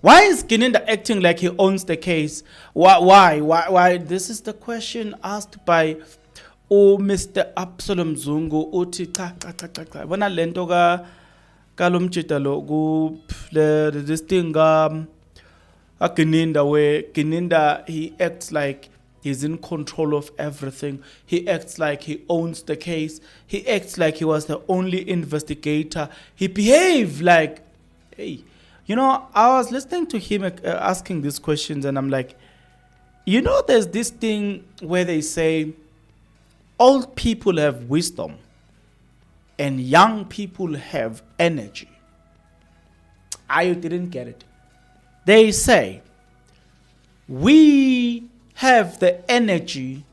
Why is Gininda acting like he owns the case? Why? This is the question asked by Mr. Absolom Zungu. Uthi cha cha cha cha cha. Bona lento ka lo mtshita lo ku this thing Gininda, where Gininda, he acts like he's in control of everything. He acts like he owns the case. He acts like he was the only investigator. He behaved like, hey. You know, I was listening to him asking these questions, and I'm like, you know, there's this thing where they say old people have wisdom and young people have energy. I didn't get it. They say we have the energy,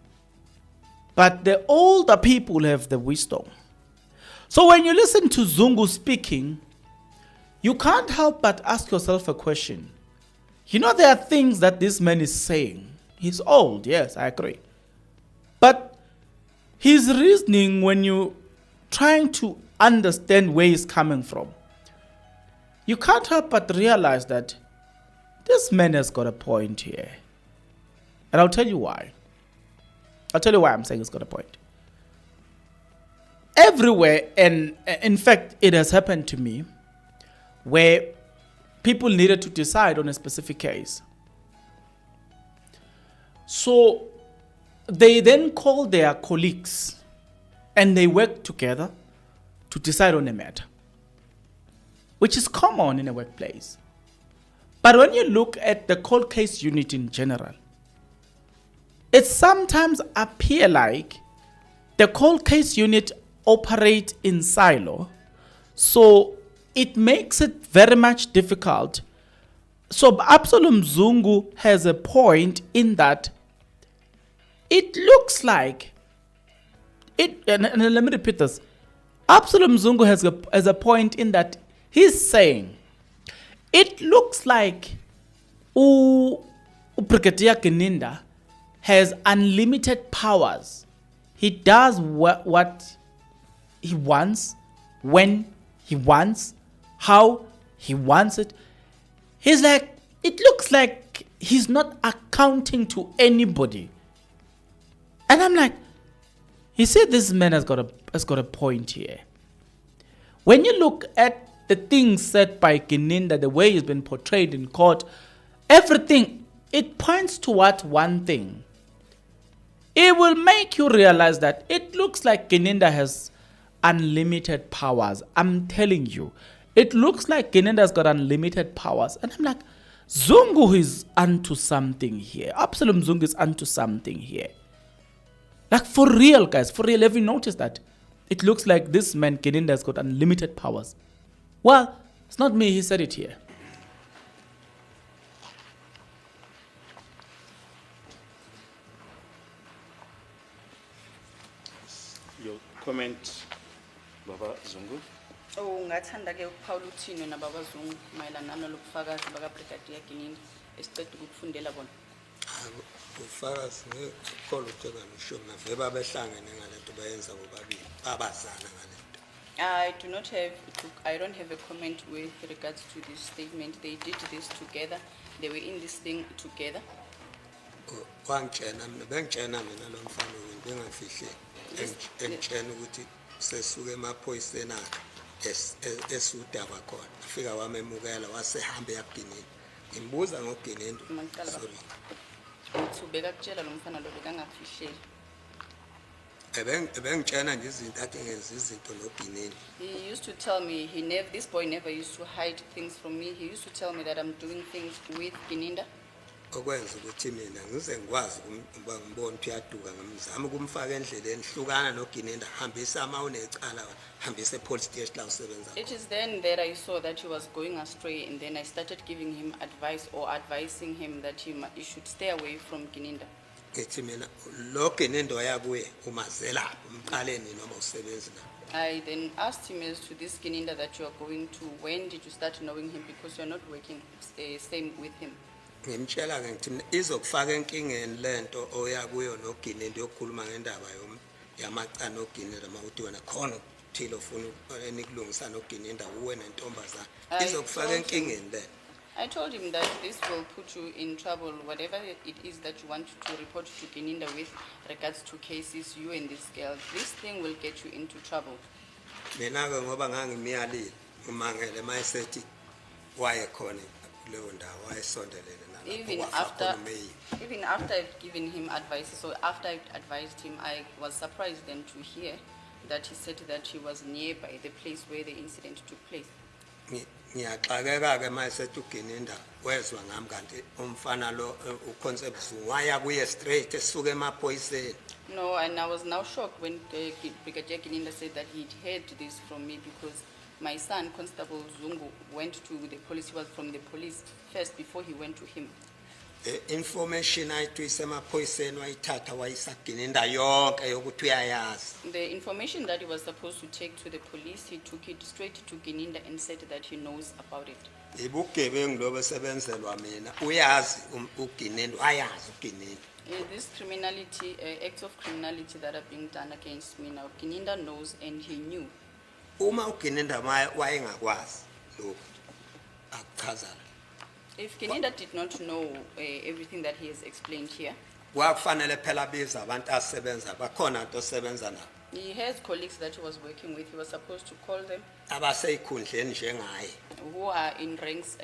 but the older people have the wisdom. So when you listen to Zungu speaking, you can't help but ask yourself a question. You know, there are things that this man is saying. He's old, yes, I agree. But his reasoning, when you're trying to understand where he's coming from, you can't help but realize that this man has got a point here. And I'll tell you why. I'll tell you why I'm saying he's got a point. Everywhere, and in fact, it has happened to me, where people needed to decide on a specific case. So they then called their colleagues and they worked together to decide on a matter, which is common in a workplace. But when you look at the cold case unit in general, it sometimes appears like the cold case unit operates in silo. So it makes it very much difficult. So Absolom Zungu has a point in that it looks like it, and let me repeat this. Absolom Zungu has a point in that he's saying it looks like Brigadier Gininda has unlimited powers. He does what he wants, when he wants, how he wants it. He's like, it looks like he's not accounting to anybody. And I'm like, you see, this man has got a point here. When you look at the things said by Gininda, the way he's been portrayed in court, everything, it points toward one thing. It will make you realize that it looks like Gininda has unlimited powers. I'm telling you. It looks like Gininda's got unlimited powers. And I'm like, Zungu is onto something here. Absolom Zungu is onto something here. Like, for real, guys. For real. Have you noticed that? It looks like this man, Gininda's got unlimited powers. Well, it's not me. He said it here. Your comment, Baba Zungu? Ngathanda ke ukuphawula uthini nababa Zungu mayelana nalokufakazi baka Brigadier Gininda esiqeda ukufundela bona. Ufakazi ngikholwa ukuthi ngisho ngave babehlangene ngalento bayenza bobabili babazana ngalento. I don't have a comment with regards to this statement. They did this together. They were in this thing together. Wangitshena bengitshena mina lo mfana bengafihle engitshena ukuthi sesuke emaphoyiseni akhe esudaba khona afika wamemukela wasehamba yaginini imbuza ngoginini sorry ubeka kutshela lo mfana lo bekangafihleli ebengitshena nje izinto akhe ngenza izinto noginini. He used to tell me this boy never used to hide things from me. He used to tell me that I'm doing things with Gininda. Okwenza ukuthi mina ngize ngikwazi ukuba ngibone ukuthi uyaduka ngimzama ukumfaka endleleni hlukana noGininda hambisa ama unecala hambisa police station la usebenza. It is then that I saw that he was going astray, and then I started giving him advice or advising him that he should stay away from Gininda. Ngithi mina lo Gininda oyakuye umazela umqaleni noma usebenza na. I then asked him as to this Gininda that you are going to, when did you start knowing him, because you are not working same with him. Ngimtshela ke ngithi izokufaka enkingeni lento oyakuyo noGininda yokukhuluma ngendaba yamacana noGininda mawuthi wena khona ukuthile ufuna enikulungisa noGininda uwe nentombazana izokufaka enkingeni le. I told him that this will put you in trouble, whatever it is that you want to report to Gininda with regards to cases, you and this girl. This thing will get you into trouble. Mina-ke ngoba ngangimiyalile umangele mayesethi wayekhona kuleyo ndawo wayesondelene Even nalapho after, kwafa khona uMeyi. even after I've given him advice, so after I advised him, I was surprised then to hear that he said that he was nearby the place where the incident took place. Ngiyaxakeka-ke mayesethi uGininda wezwa ngami kanti umfana lo uConcept Zungu waya kuye straight esuka emaphoyiseni. No, and I was now shocked when Brigadier Gininda said that he'd heard this from me because my son, Constable Zungu, went to the police. He was from the police first before he went to him. Information ayithwise emaphoyiseni wayithatha wayisa Gininda yonke yokuthi uyayazi. The information that he was supposed to take to the police, he took it straight to Gininda and said that he knows about it. Ibugebengu lobo sebenzelwa mina uyazi uGininda ayazi uGininda. This criminality, acts of criminality that are being done against me now, Gininda knows and he knew. Uma uGininda wayengakwazi lokho akuchazana. If Gininda did not know everything that he has explained here, Kwakufanele phela biza abantu asebenza bakhona into osebenza nabo. he has colleagues that he was working with. He was supposed to call them Abaseyikhundleni njengaye. who are in ranks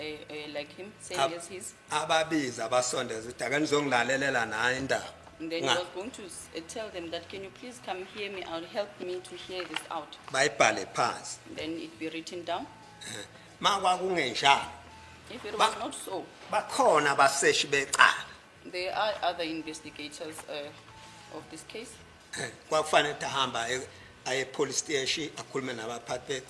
like him, same as his. Ababiza abasondeza ukuthi ake nizongilalela naye indaba. And then he was going to tell them that, can you please come hear me out, help me to hear this out. Bayibhale phansi. Then it be written down. Makwakungenjalo. If it was not so, Bakhona abaseshi becala. there are other investigators of this case. Kwakufanele ahamba aye police station akhulume nabaphathi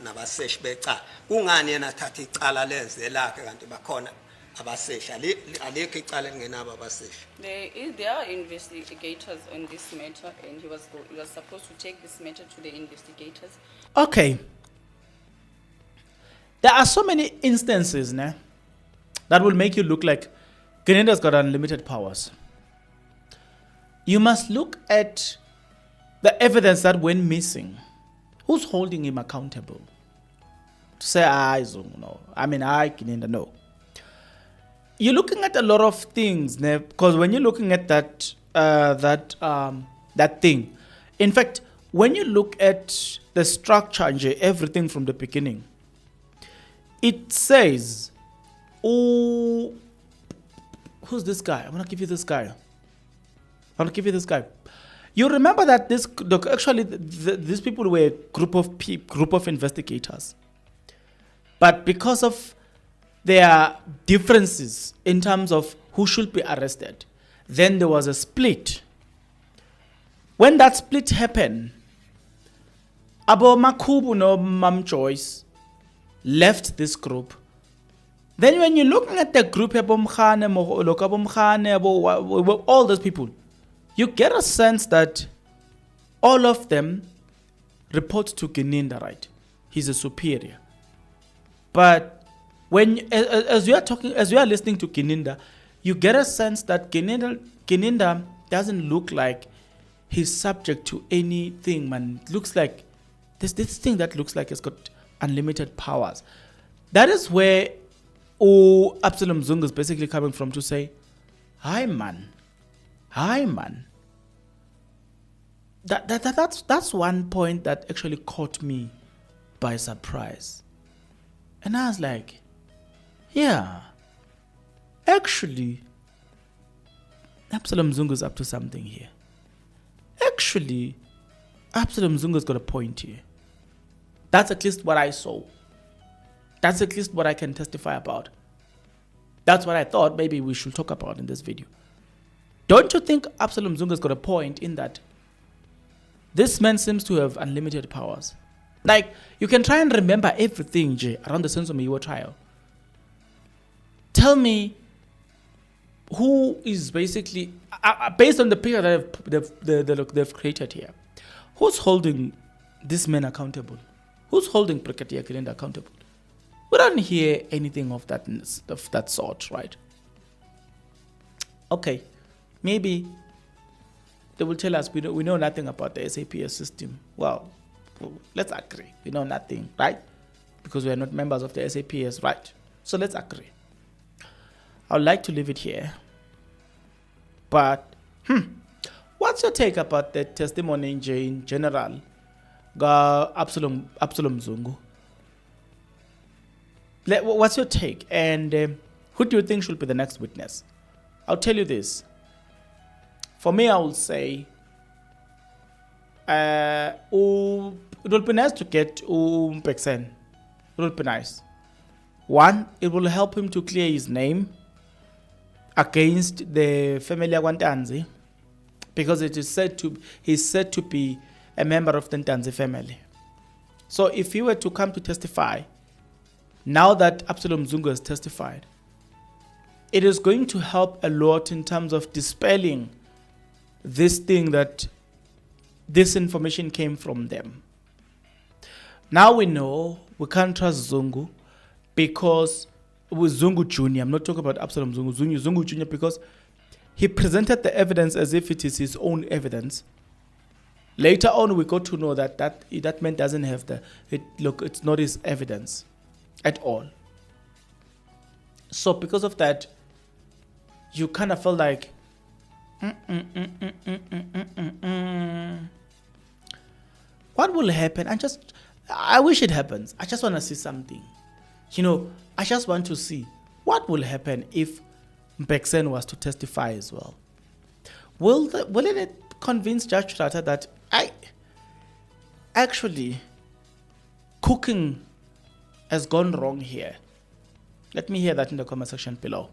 nabaseshi becala. Kungani yena athatha icala lenze lakhe kanti bakhona abaseshi alikho icala elingenabo abaseshi. There are investigators on this matter, and he was supposed to take this matter to the investigators. Okay. There are so many instances that will make you look like Gininda's got unlimited powers. You must look at the evidence that went missing. Who's holding him accountable? To say, Zungu, no. Gininda, no. You're looking at a lot of things, because when you're looking at that thing, in fact, when you look at the structure and everything from the beginning, it says, oh, who's this guy? I'm gonna give you this guy. You remember that these people were a group of investigators, but because of their differences in terms of who should be arrested, then there was a split. When that split happened, Abo Makubu no Mam Joyce left this group. Then when you're looking at the group, all those people, you get a sense that all of them report to Gininda, right? He's a superior. But as we are listening to Gininda, you get a sense that Gininda doesn't look like he's subject to anything, man. It looks like there's this thing that looks like it's got unlimited powers. That is where Absolom Zungu is basically coming from, to say, hi man. That's one point that actually caught me by surprise. And I was like, yeah, actually, Absolom Zungu is up to something here. Actually, Absolom Zungu's got a point here. That's at least what I saw. That's at least what I can testify about. That's what I thought maybe we should talk about in this video. Don't you think Absolom Zungu's got a point in that this man seems to have unlimited powers? Like, you can try and remember everything, around the Sensomiwa trial. Tell me who is basically, based on the picture that they've created here, who's holding this man accountable? Who's holding Brigadier Gininda accountable? We don't hear anything of that sort, right? Okay, maybe they will tell us we know nothing about the SAPS system. Well, let's agree. We know nothing, right? Because we are not members of the SAPS, right? So let's agree. I'd like to leave it here. But, what's your take about the testimony in general? Absolom Zungu. What's your take? And who do you think should be the next witness? I'll tell you this. For me, I will say, it will be nice to get Peksen. It will be nice. One, it will help him to clear his name against the family of Ntanzi, because he's said to be a member of the Ntanzi family. So if he were to come to testify, now that Absolom Zungu has testified, it is going to help a lot in terms of dispelling this thing that this information came from them. Now we know we can't trust Zungu, because with Zungu Jr., I'm not talking about Absolom Zungu, Zungu Jr., because he presented the evidence as if it is his own evidence. Later on, we got to know that man doesn't have it's not his evidence at all. So because of that, you kind of feel like, what will happen? I wish it happens. I just want to see something. I just want to see what will happen if Peksen was to testify as well. Will it convince Judge Rata that actually cooking has gone wrong here? Let me hear that in the comment section below.